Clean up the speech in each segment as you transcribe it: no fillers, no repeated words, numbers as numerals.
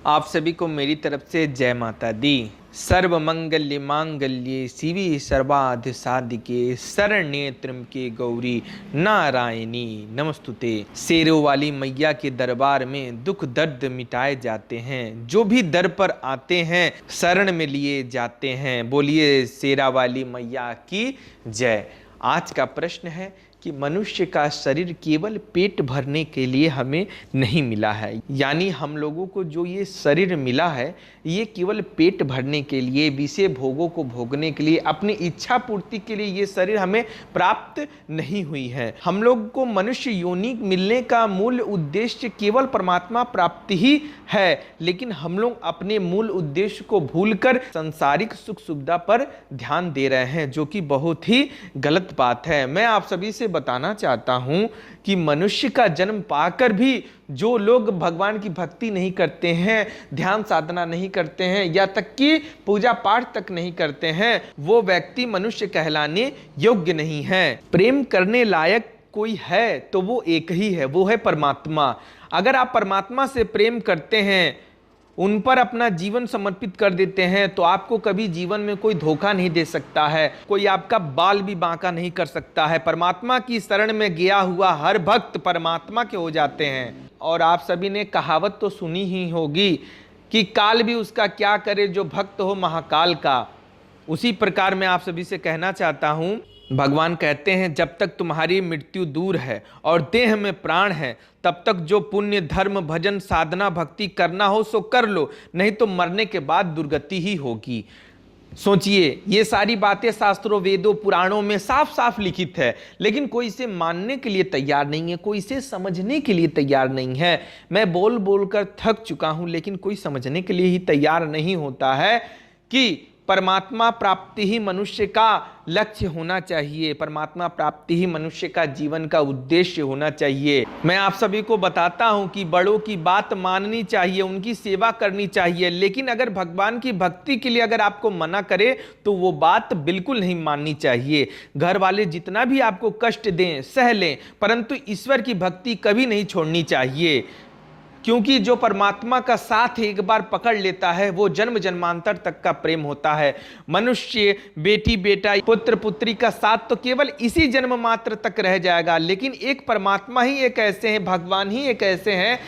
आप सभी को मेरी तरफ से जय माता दी। सर्व मंगल्य मांगल्ये शिवे सर्वार्थ साधिके शरण्ये त्र्यंबके गौरी नारायणी नमस्तुते। शेरों वाली मैया के दरबार में दुख दर्द मिटाए जाते हैं, जो भी दर पर आते हैं शरण में लिए जाते हैं। बोलिए शेरा वाली मैया की जय। आज का प्रश्न है कि मनुष्य का शरीर केवल पेट भरने के लिए हमें नहीं मिला है, यानी हम लोगों को जो ये शरीर मिला है ये केवल पेट भरने के लिए, विषय भोगों को भोगने के लिए, अपनी इच्छा पूर्ति के लिए ये शरीर हमें प्राप्त नहीं हुई है। हम लोग को मनुष्य योनि मिलने का मूल उद्देश्य केवल परमात्मा प्राप्ति ही है, लेकिन हम लोग अपने मूल उद्देश्य को भूलकर सांसारिक सुख सुविधा पर ध्यान दे रहे हैं, जो कि बहुत ही गलत बात है। मैं आप सभी से बताना चाहता हूं कि मनुष्य का जन्म पाकर भी जो लोग भगवान की भक्ति नहीं करते हैं, ध्यान साधना नहीं करते हैं, या तक कि पूजा पाठ तक नहीं करते हैं, वो व्यक्ति मनुष्य कहलाने योग्य नहीं है। प्रेम करने लायक कोई है तो वो एक ही है, वो है परमात्मा। अगर आप परमात्मा से प्रेम करते हैं, उन पर अपना जीवन समर्पित कर देते हैं, तो आपको कभी जीवन में कोई धोखा नहीं दे सकता है, कोई आपका बाल भी बांका नहीं कर सकता है। परमात्मा की शरण में गया हुआ हर भक्त परमात्मा के हो जाते हैं। और आप सभी ने कहावत तो सुनी ही होगी कि काल भी उसका क्या करे जो भक्त हो महाकाल का। उसी प्रकार मैं आप सभी से कहना चाहता हूं, भगवान कहते हैं जब तक तुम्हारी मृत्यु दूर है और देह में प्राण है, तब तक जो पुण्य धर्म भजन साधना भक्ति करना हो सो कर लो, नहीं तो मरने के बाद दुर्गति ही होगी। सोचिए, ये सारी बातें शास्त्रों वेदों पुराणों में साफ साफ लिखित है, लेकिन कोई इसे मानने के लिए तैयार नहीं है, कोई इसे समझने के लिए तैयार नहीं है। मैं बोल बोल कर थक चुका हूं, लेकिन कोई समझने के लिए ही तैयार नहीं होता है कि परमात्मा प्राप्ति ही मनुष्य का लक्ष्य होना चाहिए, परमात्मा प्राप्ति ही मनुष्य का जीवन का उद्देश्य होना चाहिए। मैं आप सभी को बताता हूं कि बड़ों की बात माननी चाहिए, उनकी सेवा करनी चाहिए, लेकिन अगर भगवान की भक्ति के लिए अगर आपको मना करे तो वो बात बिल्कुल नहीं माननी चाहिए। घर वाले जितना भी आपको कष्ट दें सह लें, परंतु ईश्वर की भक्ति कभी नहीं छोड़नी चाहिए, क्योंकि जो परमात्मा का साथ एक बार पकड़ लेता है वो जन्म जन्मांतर तक का प्रेम होता है। मनुष्य बेटी बेटा पुत्र पुत्री का साथ तो केवल इसी जन्म मात्र तक रह जाएगा, लेकिन एक परमात्मा ही एक ऐसे हैं, भगवान ही एक ऐसे हैं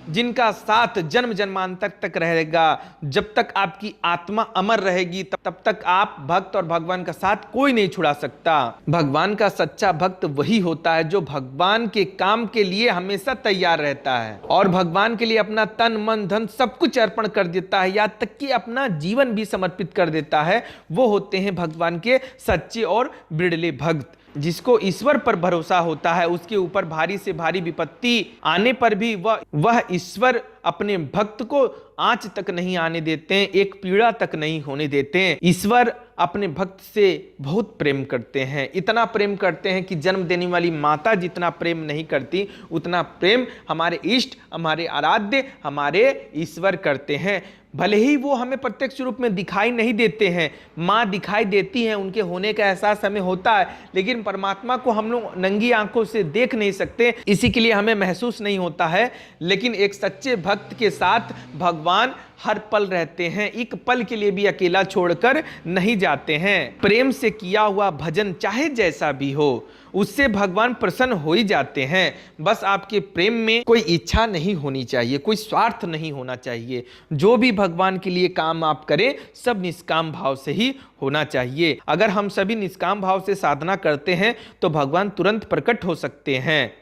जिनका साथ जन्म जन्मांतर तक रहेगा। जब तक आपकी आत्मा अमर रहेगी तब तक आप भक्त और भगवान का साथ कोई नहीं छुड़ा सकता। भगवान का सच्चा भक्त वही होता है जो भगवान के काम के लिए हमेशा तैयार रहता है और भगवान के लिए अपना तन मन धन सब कुछ अर्पण कर देता है, यहाँ तक कि अपना जीवन भी समर्पित कर देता है। वो होते हैं भगवान के सच्चे और बिरले भक्त। जिसको ईश्वर पर भरोसा होता है, उसके ऊपर भारी से भारी विपत्ति आने पर भी वह ईश्वर अपने भक्त को आंच तक नहीं आने देते हैं, एक पीड़ा तक नहीं होने देते हैं। ईश्वर अपने भक्त से बहुत प्रेम करते हैं, इतना प्रेम करते हैं कि जन्म देने वाली माता जितना प्रेम नहीं करती, उतना प्रेम हमारे इष्ट, हमारे आराध्य, हमारे ईश्वर करते हैं। भले ही वो हमें प्रत्यक्ष रूप में दिखाई नहीं देते हैं, माँ दिखाई देती हैं, उनके होने का एहसास हमें होता है, लेकिन परमात्मा को हम लोग नंगी आंखों से देख नहीं सकते, इसी के लिए हमें महसूस नहीं होता है। लेकिन एक सच्चे भक्त के साथ भगवान हर पल रहते हैं, एक पल के लिए भी अकेला छोड़कर नहीं जाते हैं। प्रेम से किया हुआ भजन चाहे जैसा भी हो, उससे भगवान प्रसन्न हो ही जाते हैं। बस आपके प्रेम में कोई इच्छा नहीं होनी चाहिए, कोई स्वार्थ नहीं होना चाहिए। जो भी भगवान के लिए काम आप करें सब निष्काम भाव से ही होना चाहिए। अगर हम सभी निष्काम भाव से साधना करते हैं तो भगवान तुरंत प्रकट हो सकते हैं।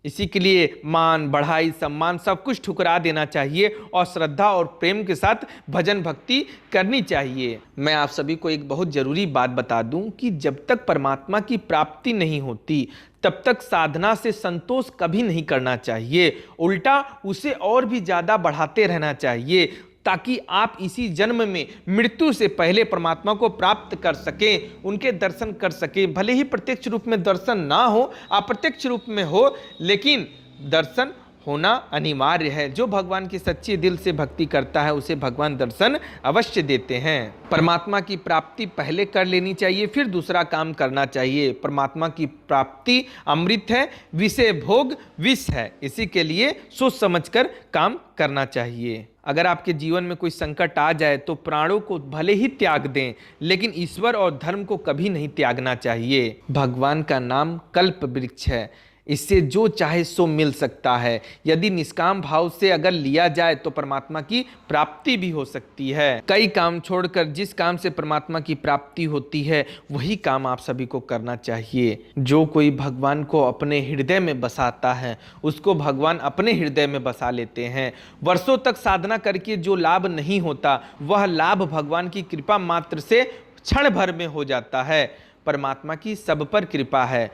इसी के लिए मान बढ़ाई सम्मान सब कुछ ठुकरा देना चाहिए और श्रद्धा और प्रेम के साथ भजन भक्ति करनी चाहिए। मैं आप सभी को एक बहुत जरूरी बात बता दूं कि जब तक परमात्मा की प्राप्ति नहीं होती तब तक साधना से संतोष कभी नहीं करना चाहिए, उल्टा उसे और भी ज़्यादा बढ़ाते रहना चाहिए, ताकि आप इसी जन्म में मृत्यु से पहले परमात्मा को प्राप्त कर सकें, उनके दर्शन कर सकें। भले ही प्रत्यक्ष रूप में दर्शन ना हो, अप्रत्यक्ष रूप में हो, लेकिन दर्शन होना अनिवार्य है। जो भगवान की सच्चे दिल से भक्ति करता है उसे भगवान दर्शन अवश्य देते हैं। परमात्मा की प्राप्ति पहले कर लेनी चाहिए, फिर दूसरा काम करना चाहिए। परमात्मा की प्राप्ति अमृत है, विषय भोग विष है, इसी के लिए सोच समझकर काम करना चाहिए। अगर आपके जीवन में कोई संकट आ जाए तो प्राणों को भले ही त्याग दें, लेकिन ईश्वर और धर्म को कभी नहीं त्यागना चाहिए। भगवान का नाम कल्प वृक्ष है, इससे जो चाहे सो मिल सकता है। यदि निष्काम भाव से अगर लिया जाए तो परमात्मा की प्राप्ति भी हो सकती है। कई काम छोड़कर जिस काम से परमात्मा की प्राप्ति होती है वही काम आप सभी को करना चाहिए। जो कोई भगवान को अपने हृदय में बसाता है उसको भगवान अपने हृदय में बसा लेते हैं। वर्षों तक साधना करके जो लाभ नहीं होता वह लाभ भगवान की कृपा मात्र से क्षण भर में हो जाता है। परमात्मा की सब पर कृपा है,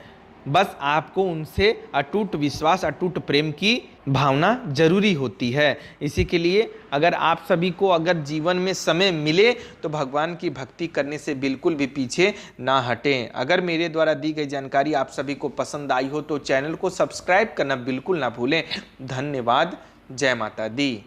बस आपको उनसे अटूट विश्वास, अटूट प्रेम की भावना जरूरी होती है। इसी के लिए अगर आप सभी को अगर जीवन में समय मिले तो भगवान की भक्ति करने से बिल्कुल भी पीछे ना हटें। अगर मेरे द्वारा दी गई जानकारी आप सभी को पसंद आई हो तो चैनल को सब्सक्राइब करना बिल्कुल ना भूलें। धन्यवाद। जय माता दी।